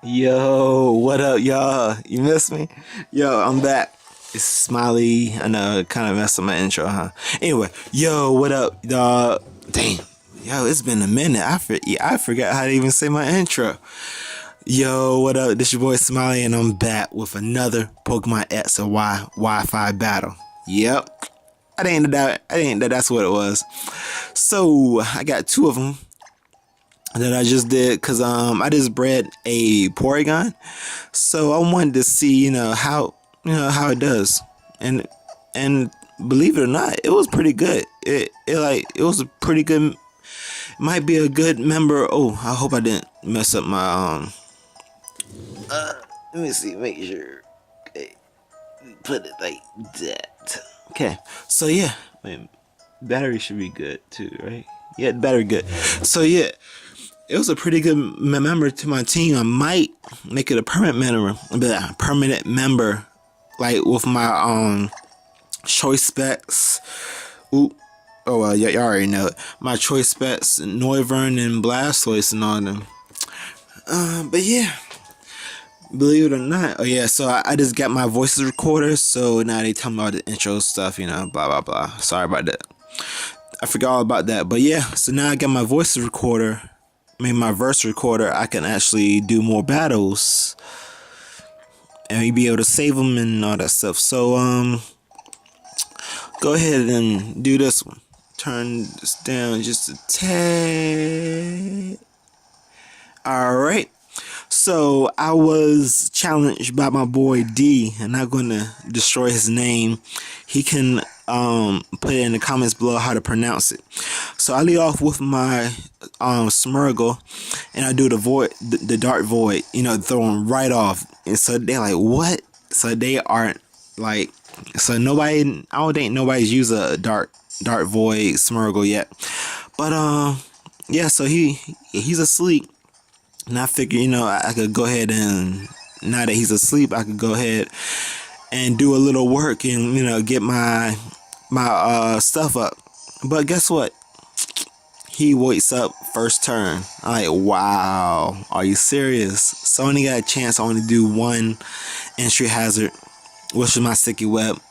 Yo, what up, y'all? You missed me? Yo, I'm back. It's Smiley. I know, kind of messed up my intro, huh? Anyway, yo, what up, dog? Damn, yo, it's been a minute. I forgot how to even say my intro. Yo, what up? This your boy Smiley, and I'm back with another Pokemon X or Y Wi-Fi battle. Yep, I think that's what it was. So I got two of them that I just did because I just bred a Porygon, so I wanted to see how it does, and believe it or not, it was pretty good. It was a pretty good. Might be a good member. Oh, I hope I didn't mess up my Let me see. Make sure. Okay, put it like that. Okay, so yeah, wait, battery should be good too, right? Yeah, battery good. So yeah, it was a pretty good member to my team. I might make it a permanent member, like with my choice specs. Ooh, oh well, yeah, y'all already know it. My choice specs, Noivern and Blastoise and all them. But yeah, believe it or not, oh yeah, so I just got my voices recorder. So now they tell me all the intro stuff, blah blah blah. Sorry about that. I forgot all about that. But yeah, so now I got my voices recorder. I mean, my verse recorder. I can actually do more battles and be able to save them and all that stuff. So go ahead and do this one. Turn this down just a tad. All right. So I was challenged by my boy D, and I'm gonna destroy his name. He can put it in the comments below how to pronounce it. So I lead off with my Smeargle, and I do the Dark Void, throw him right off. And so they're like, what? So they aren't like, so nobody, I don't think nobody's used a Dark Void Smeargle yet. But yeah, so he's asleep. And I figured, I could go ahead and, now that he's asleep, I could go ahead and do a little work and, get my stuff up. But guess what? He wakes up first turn. I'm like, wow, are you serious? So I only got a chance. I only do one entry hazard, which is my sticky web.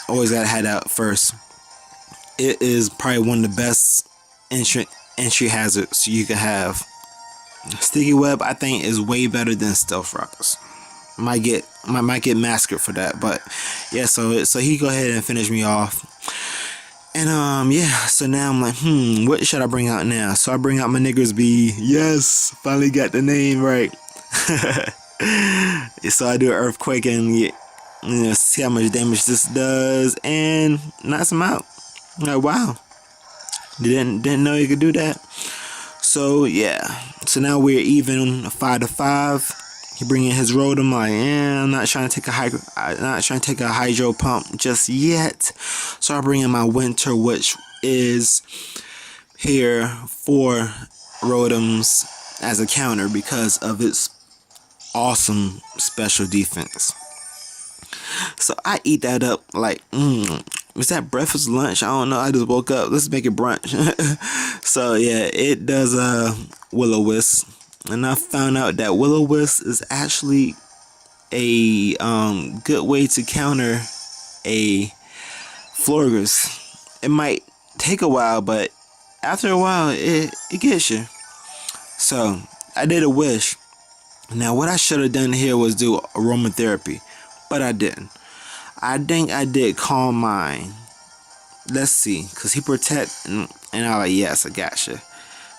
Always gotta have that first. It is probably one of the best entry hazards you can have. Sticky web, I think, is way better than stealth rockets. Might get massacred for that, but yeah. So he go ahead and finish me off, and yeah. So now I'm like, what should I bring out now? So I bring out my Niggersby. Yes, finally got the name right. So I do an earthquake and see how much damage this does, and knocks him out. I'm like, wow, didn't know you could do that. So yeah, so now we're even 5-5. He bring in his Rotom. Like, I'm not trying to take a hydro pump just yet. So I bring in my Winter, which is here for Rotoms as a counter because of its awesome special defense. So I eat that up like, was that breakfast, lunch? I don't know. I just woke up. Let's make it brunch. So yeah, it does Will-O-Wisp, and I found out that Will-O-Wisp is actually a good way to counter a Florges. It might take a while, but after a while, it gets you. So I did a wish. Now what I should have done here was do aromatherapy, but I didn't. I think I did Calm Mind. Let's see, cause he protect, and I like, yes, I gotcha.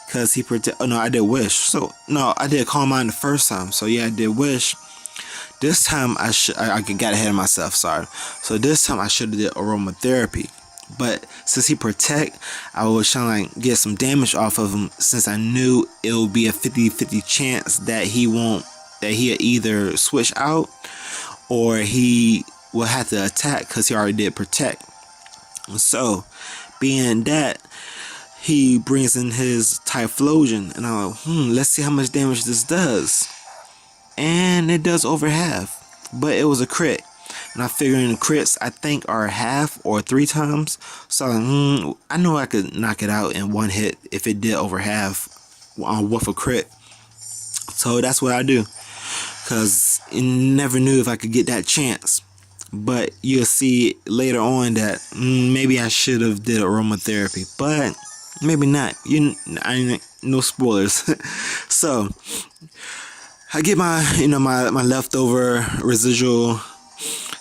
Cause he protect. Oh no, I did Wish. So no, I did Calm Mind the first time. So yeah, I did Wish. This time I got ahead of myself. Sorry. So this time I should have did aromatherapy. But since he protect, I was trying to get some damage off of him. Since I knew it would be a 50-50 chance that he'll either switch out or he will have to attack because he already did protect. So, being that, he brings in his Typhlosion, and I'm like, let's see how much damage this does. And it does over half, but it was a crit. And I figured in crits, I think, are half or 3 times. So I know I could knock it out in one hit if it did over half with a crit. So that's what I do, because you never knew if I could get that chance. But you'll see later on that maybe I should have did aromatherapy, but maybe not. No spoilers. So I get my my leftover residual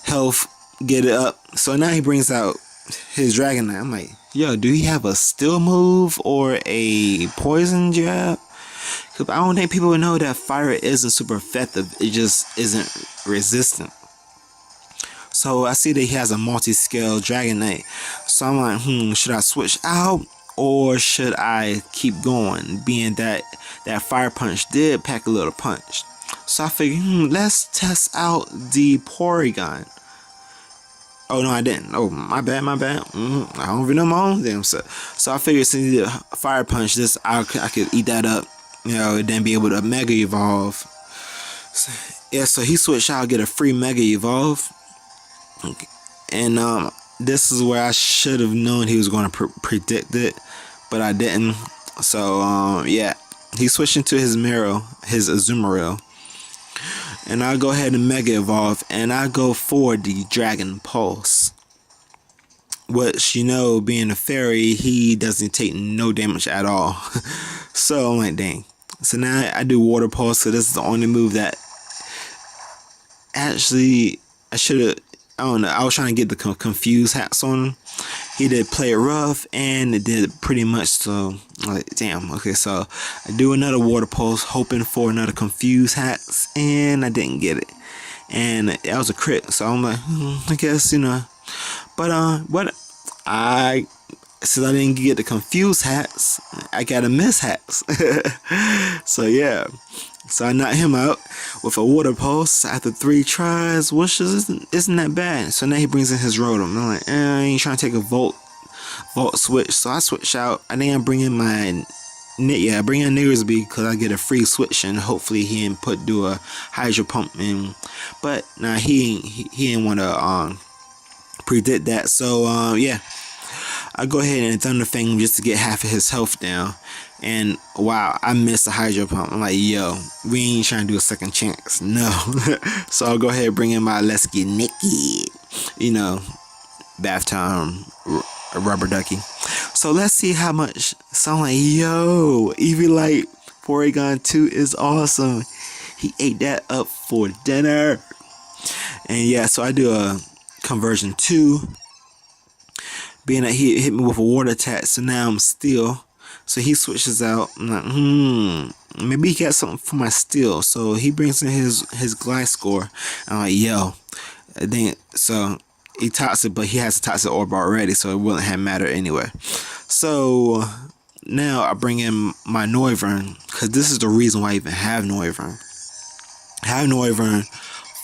health, get it up. So now he brings out his Dragonite. I'm like, yo, do he have a steel move or a poison jab? Cause I don't think people would know that fire isn't super effective. It just isn't resistant. So I see that he has a multi-scale Dragonite. So I'm like, should I switch out or should I keep going? Being that that fire punch did pack a little punch. So I figured, let's test out the Porygon. Oh no, I didn't. Oh, my bad. I don't even know my own damn self. So I figured since he did a fire punch, I could eat that up, and then be able to Mega Evolve. So, yeah, so he switched out, get a free Mega Evolve. And this is where I should have known he was going to predict it, but I didn't. So yeah, he switched into his Azumarill. And I'll go ahead and Mega Evolve, and I go for the Dragon Pulse. Which, being a fairy, he doesn't take no damage at all. So I'm like, dang. So now I do Water Pulse, so this is the only move that actually I should have. I don't know. I was trying to get the confused hats on him. He did play it rough, and it did pretty much. So, like, damn. Okay, so I do another Water Pulse, hoping for another confused hats, and I didn't get it. And that was a crit. So I'm like, I guess But since I didn't get the confused hats, I got a miss hats. So yeah. So I knocked him out with a Water Pulse after 3 tries, which isn't that bad. So now he brings in his Rotom. I'm like, I ain't trying to take a Volt switch. So I switch out. I think I bring in my bring in Niggersby because I get a free switch, and hopefully he didn't do a Hydro Pump in. But nah, he didn't want to predict that. So yeah, I go ahead and Thunder Fang just to get half of his health down. And wow, I missed a Hydro Pump. I'm like, yo, we ain't trying to do a second chance. No. So I'll go ahead and bring in my Let's Get Nicky. Bath time rubber ducky. So let's see how much. So I'm like, yo, Eviolite Porygon 2 is awesome. He ate that up for dinner. And yeah, so I do a conversion 2. Being that he hit me with a water attack, so now I'm Steel. So he switches out. I'm like, maybe he got something for my Steel. So he brings in his Gliscor. I'm like, yo, I think so. He toxic, but he has a toxic orb already, so it wouldn't have mattered anyway. So now I bring in my Noivern, because this is the reason why I even have Noivern. I have Noivern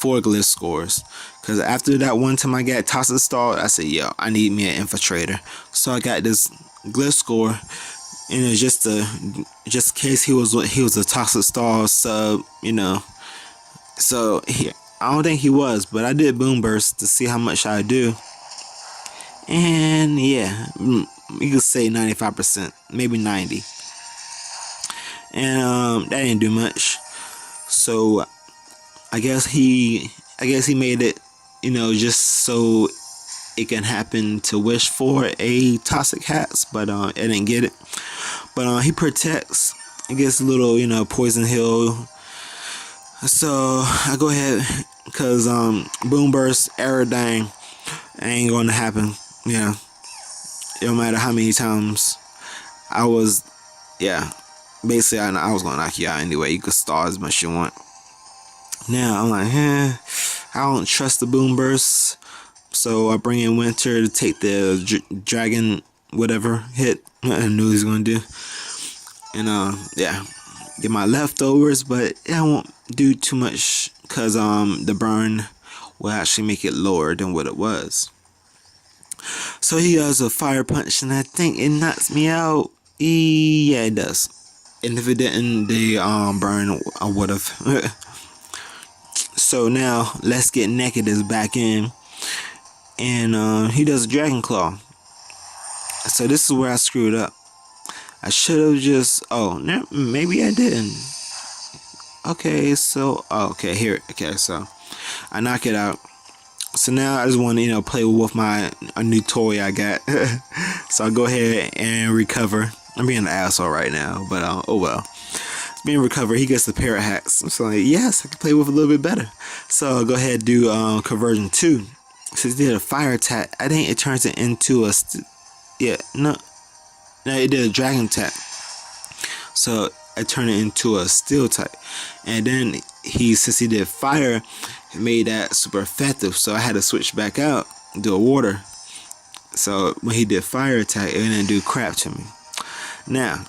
for Gliscors. Because after that one time I got toxic stalled, I said, yo, I need me an Infiltrator. So I got this Gliscor. And just in case he was a toxic stall sub, So here, I don't think he was, but I did Boom Burst to see how much I do. And yeah, you could say 95%, maybe 90. And that didn't do much. So I guess he made it, just so it can happen to wish for a toxic hats, but it didn't get it. But he protects. It gets a little, poison heal. So I go ahead, because Boom Burst, Aerodine ain't going to happen. Yeah, it don't matter how many times basically I was going to knock you out anyway. You could stall as much as you want. Now I'm like, I don't trust the Boom Burst. So I bring in Winter to take the Dragon whatever hit. I knew he was going to do. And yeah, get my leftovers, but I won't do too much, because the burn will actually make it lower than what it was. So he does a Fire Punch, and I think it knocks me out. Yeah, it does. And if it didn't, the burn I would have. So now Let's Get Naked is back in, and he does a Dragon Claw. So this is where I screwed up. I should have just, maybe I didn't. Okay, so okay, here. Okay, so I knock it out. So now I just want to, play with a new toy I got. So I go ahead and recover. I'm being an asshole right now, but oh well. Being recovered, he gets the parrot hats. So like, yes, I can play with it a little bit better. So I'll go ahead and do conversion 2. Since it did a fire attack, I think it turns it into a no, it did a dragon attack. So I turned it into a steel type, and then since he did fire, it made that super effective. So I had to switch back out, do a water. So when he did fire attack, it didn't do crap to me. Now,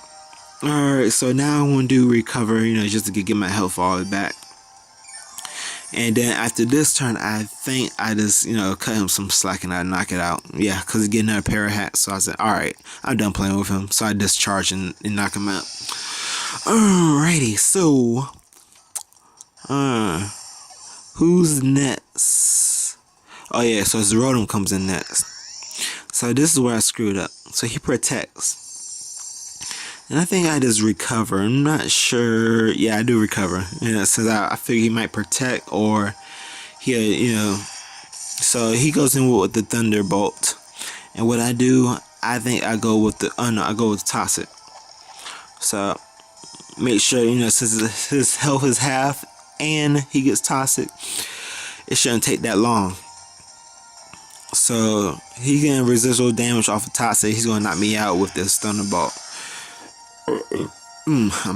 alright, so now I want to do recover, just to get my health all the way back. And then after this turn, I think I just, cut him some slack and I knock it out. Yeah, because he's getting another pair of hats. So I said, alright, I'm done playing with him. So I discharge and knock him out. Alrighty, so who's next? Oh yeah, so Zerodum comes in next. So this is where I screwed up. So he protects. And I think I just recover. I'm not sure. Yeah, I do recover. Since I figure he might protect or so he goes in with the Thunderbolt. And what I do, I think I go with I go with Toxic. So make sure, since his health is half and he gets Toxic, it shouldn't take that long. So he getting residual damage off of Toxic. He's gonna knock me out with this Thunderbolt.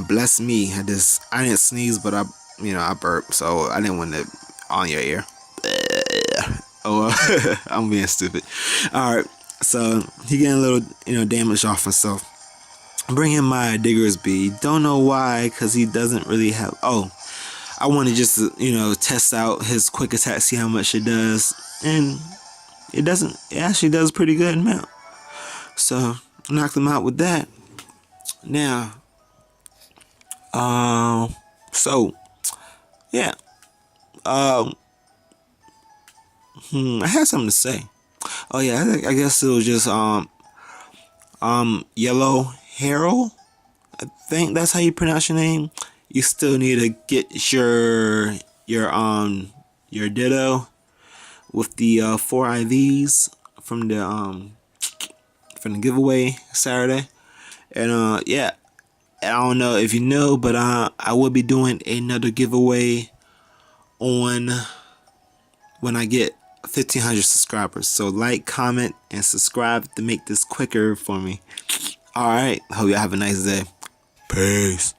Bless me. I didn't sneeze, but I burped, so I didn't want it on your ear. Oh, I'm being stupid. Alright, so he getting a little, damage off himself. Bring him my Digger's Bead. Don't know why, because he doesn't really have. Oh, I want to just, test out his quick attack, see how much it does, and it doesn't. It actually does pretty good amount. So knocked him out with that. Now, so yeah, I had something to say. Oh yeah, I guess it was just Yellow Harold. I think that's how you pronounce your name. You still need to get your Ditto with the 4 IVs from the giveaway Saturday. And yeah, I don't know if you know, but I will be doing another giveaway on when I get 1,500 subscribers. So like, comment, and subscribe to make this quicker for me. Alright, hope y'all have a nice day. Peace.